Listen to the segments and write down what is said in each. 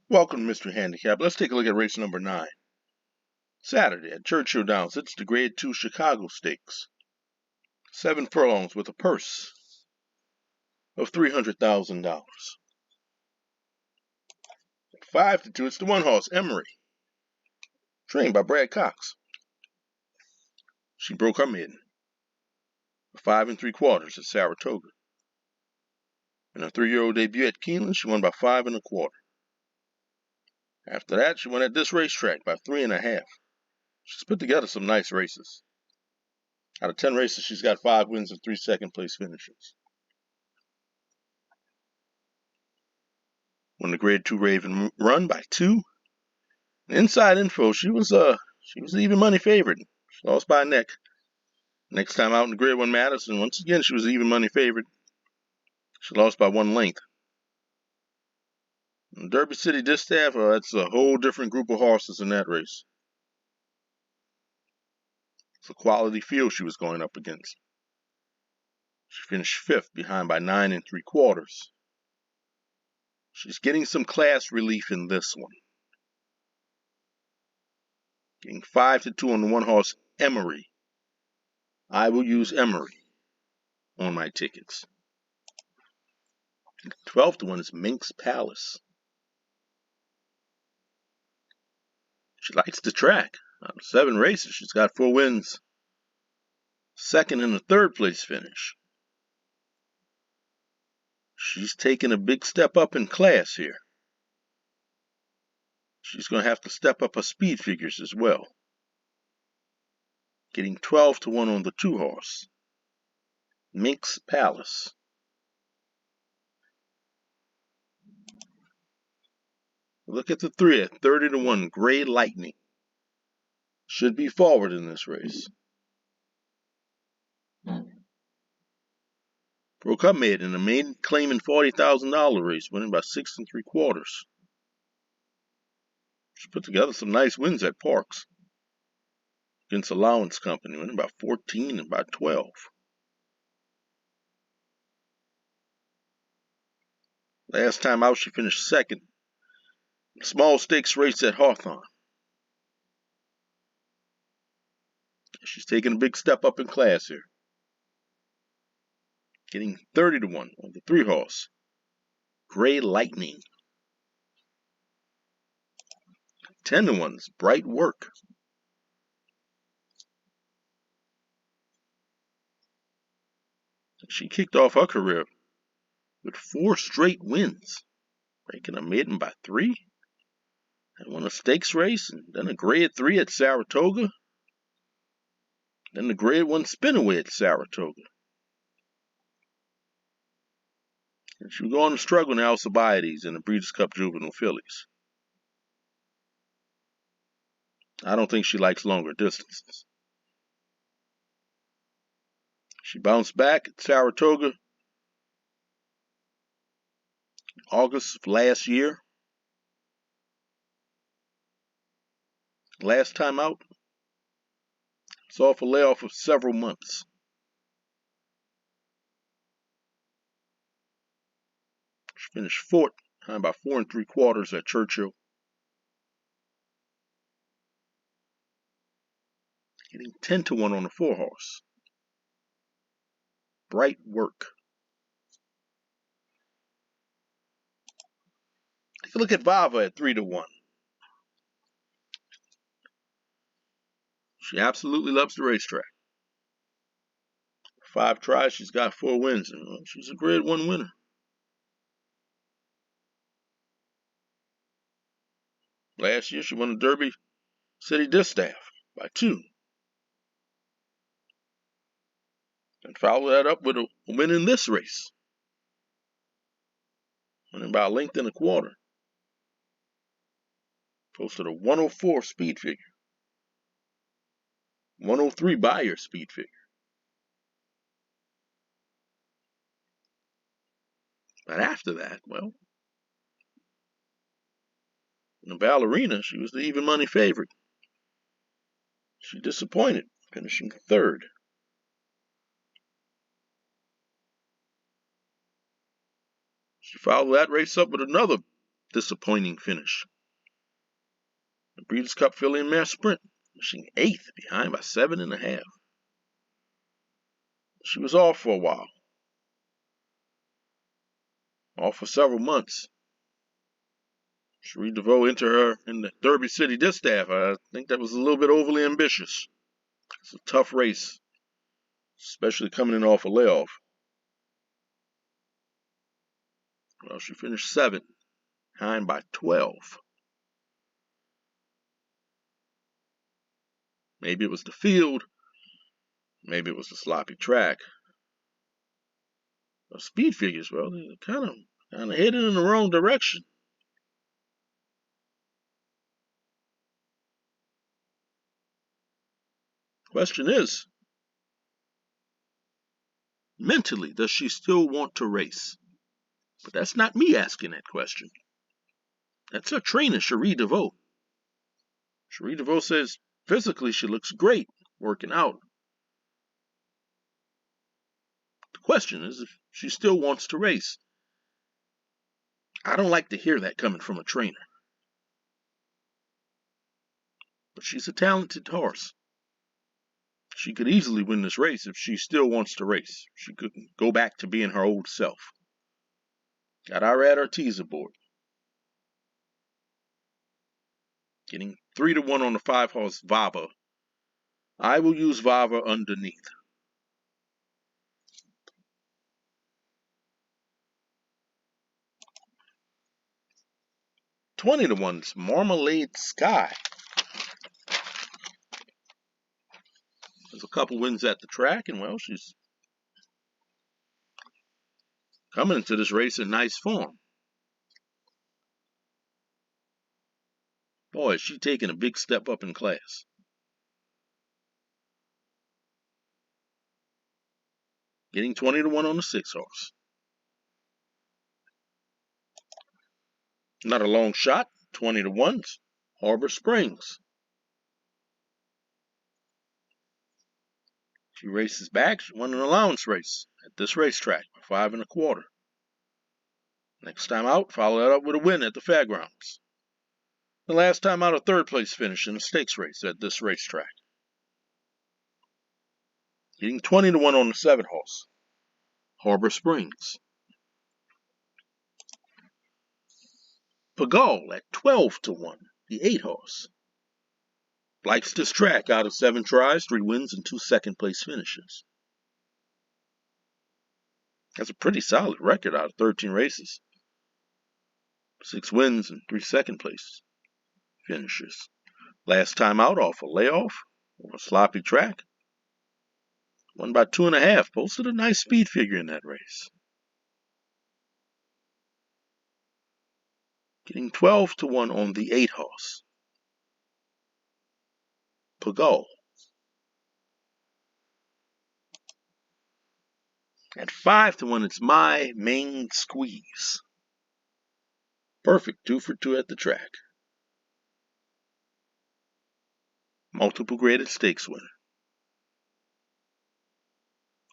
Welcome to Mystery Handicap. Let's take a look at race number 9. Saturday at Churchill Downs. It's the Grade 2 Chicago Stakes. 7 furlongs with a purse of $300,000. 5-2, it's the one horse, Emory, trained by Brad Cox. She broke her maiden. 5 3/4 at Saratoga. In her 3-year-old debut at Keeneland, she won by 5 1/4. After that, she won at this racetrack by 3 1/2. She's put together some nice races. Out of 10 races, she's got 5 wins and 3 second-place finishes. Won the Grade 2 Raven Run by 2. Inside info, she was an even money favorite. She lost by a neck. Next time out in the Grade 1 Madison, once again, she was an even money favorite. She lost by 1 length. And Derby City Distaff, that's a whole different group of horses in that race. It's a quality field she was going up against. She finished 5th, behind by 9 3/4. She's getting some class relief in this one. Getting 5-2 on the one horse, Emory. I will use Emory on my tickets. 12-1 is Minkx Palace. She likes the track. Out of 7 races, she's got 4 wins. 2nd and a 3rd place finish. She's taking a big step up in class here. She's going to have to step up her speed figures as well. Getting 12-1 on the 2 horse, Minkx Palace. Look at the 3 at 30-1, Gray Lightning. Should be forward in this race. Broke up made in a maiden claiming $40,000 race, winning by 6 3/4. She put together some nice wins at Parks against Allowance Company, winning by 14 and by 12. Last time out, she finished 2nd. Small stakes race at Hawthorne. She's taking a big step up in class here. Getting 30-1 on the 3 horse, Gray Lightning. 10-1 is Bright Work. She kicked off her career with 4 straight wins, breaking a maiden by 3. And won a stakes race, and then a Grade 3 at Saratoga. Then the Grade 1 Spinaway at Saratoga. And she was going to struggle in Alcibiades in the Breeders' Cup Juvenile Fillies. I don't think she likes longer distances. She bounced back at Saratoga August of last year. Last time out, saw a layoff of several months. She finished 4th, behind by 4 3/4 at Churchill. Getting 10-1 on the 4 horse, Bright Work. Take a look at Vahva at 3-1. She absolutely loves the racetrack. 5 tries, she's got 4 wins, and she's a Grade 1 winner. Last year, she won the Derby City Distaff by 2. And followed that up with a win in this race, winning by a length and a quarter. Posted a 104 speed figure. 103 buyer speed figure. But after that, well, in the ballerina, she was the even money favorite. She disappointed, finishing 3rd. She followed that race up with another disappointing finish. The Breeders' Cup Filly Mare Sprint, finishing 8th, behind by 7.5. She was off for a while. Off for several months. Cherie DeVoe entered her in the Derby City Distaff. I think that was a little bit overly ambitious. It's a tough race, especially coming in off a layoff. Well, she finished 7th, behind by 12. Maybe it was the field. Maybe it was the sloppy track. The speed figures, well, they're kind of headed in the wrong direction. Question is, mentally, does she still want to race? But that's not me asking that question. That's her trainer, Cherie DeVoe. Cherie DeVoe says physically she looks great working out. The question is if she still wants to race. I don't like to hear that coming from a trainer. But she's a talented horse. She could easily win this race if she still wants to race. She could go back to being her old self. Got Irad Ortiz aboard. Getting 3-1 on the 5-horse Vahva. I will use Vahva underneath. $20-1's Marmalade Sky. There's a couple wins at the track, and well, she's coming into this race in nice form. Boy, is she taking a big step up in class. Getting 20-1 on the 6-horse. Not a long shot. 20-1's Harbor Springs. She races back. She won an allowance race at this racetrack for 5 1/4. Next time out, follow that up with a win at the fairgrounds. The last time out, a 3rd place finish in a stakes race at this racetrack. Getting 20-1 on the 7-horse, Harbor Springs. Pagal at 12-1, the 8-horse. Likes this track out of 7 tries, 3 wins, and 2 second-place finishes. That's a pretty solid record out of 13 races. 6 wins and 3 second-place finishes. Last time out off a layoff or a sloppy track. Won by 2.5. Posted a nice speed figure in that race. Getting 12-1 on the 8-horse, Pagal. At 5-1, it's My Main Squeeze. Perfect 2 for 2 at the track. Multiple graded stakes winner.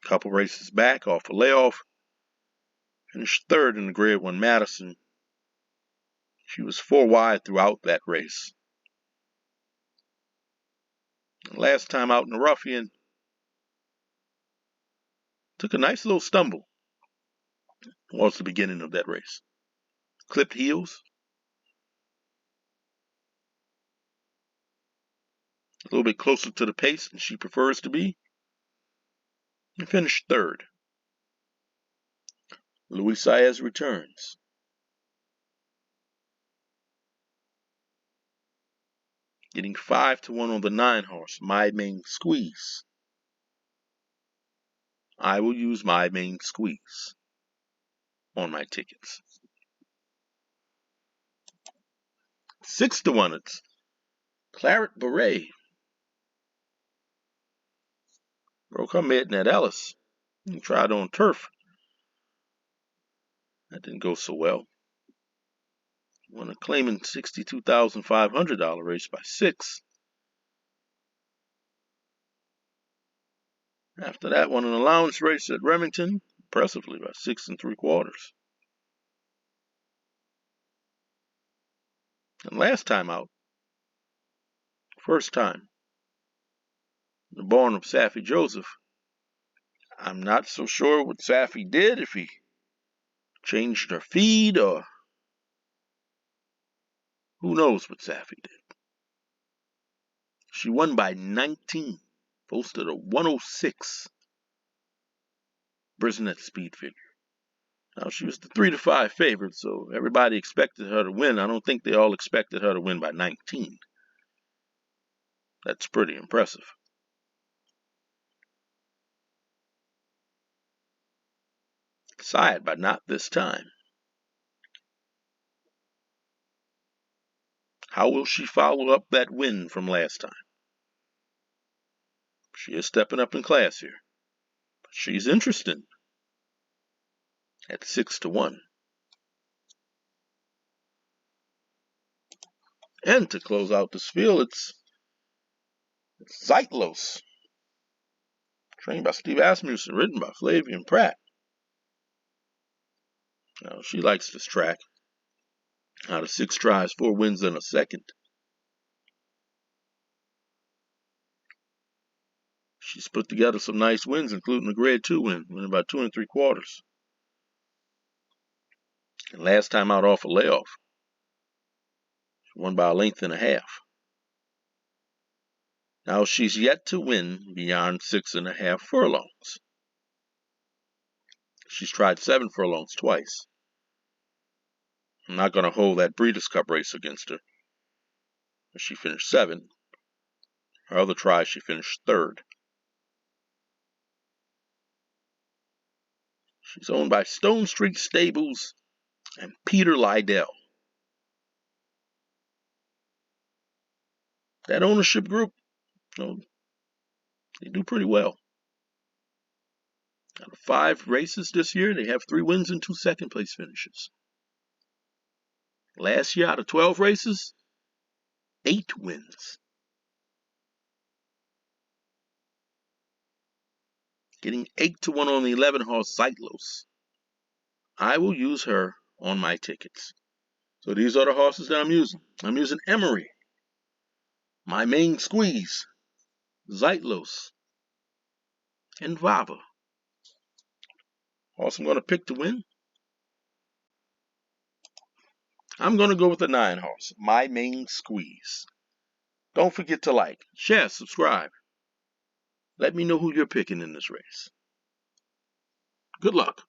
Couple races back off a layoff. Finished 3rd in the Grade 1 Madison. She was 4 wide throughout that race. Last time out in the Ruffian, took a nice little stumble towards the beginning of that race. Clipped heels. A little bit closer to the pace than she prefers to be. And finished 3rd. Luis Saez returns. Getting 5-1 on the 9-horse, My Main Squeeze. I will use My Main Squeeze on my tickets. 6-1, it's Claret Beret. Broke her mid at Ellis. He tried on turf. That didn't go so well. Won a claiming $62,500 race by 6. After that, won an allowance race at Remington, impressively by 6 3/4. And last time out, first time, the born of Saffie Joseph, I'm not so sure what Saffie did, if he changed her feed or who knows what Saffie did. She won by 19, posted a 106 Brisnet speed figure. Now, she was the 3-5 favorite, so everybody expected her to win. I don't think they all expected her to win by 19. That's pretty impressive. Side, but not this time. How will she follow up that win from last time? She is stepping up in class here. But she's interesting at 6-1. And to close out this field, it's Cyclos, trained by Steve Asmussen, written by Flavian Pratt. Now, she likes this track. Out of 6 tries, 4 wins in a second. She's put together some nice wins, including a grade 2 win, winning by 2 3/4. And last time out off a layoff, she won by a length and a half. Now, she's yet to win beyond 6.5 furlongs. She's tried 7 furlongs twice. I'm not going to hold that Breeders' Cup race against her. She finished 7th. Her other try, she finished 3rd. She's owned by Stone Street Stables and Peter Lydell. That ownership group, they do pretty well. Out of 5 races this year, they have 3 wins and 2 second-place finishes. Last year, out of 12 races, 8 wins. Getting 8-1 on the 11-horse Cyclos. I will use her on my tickets. So these are the horses that I'm using. I'm using Emory, My Main Squeeze, Cyclos, and Vahva. Horse I'm going to pick to win, I'm going to go with the 9-horse, My Main Squeeze. Don't forget to like, share, subscribe. Let me know who you're picking in this race. Good luck.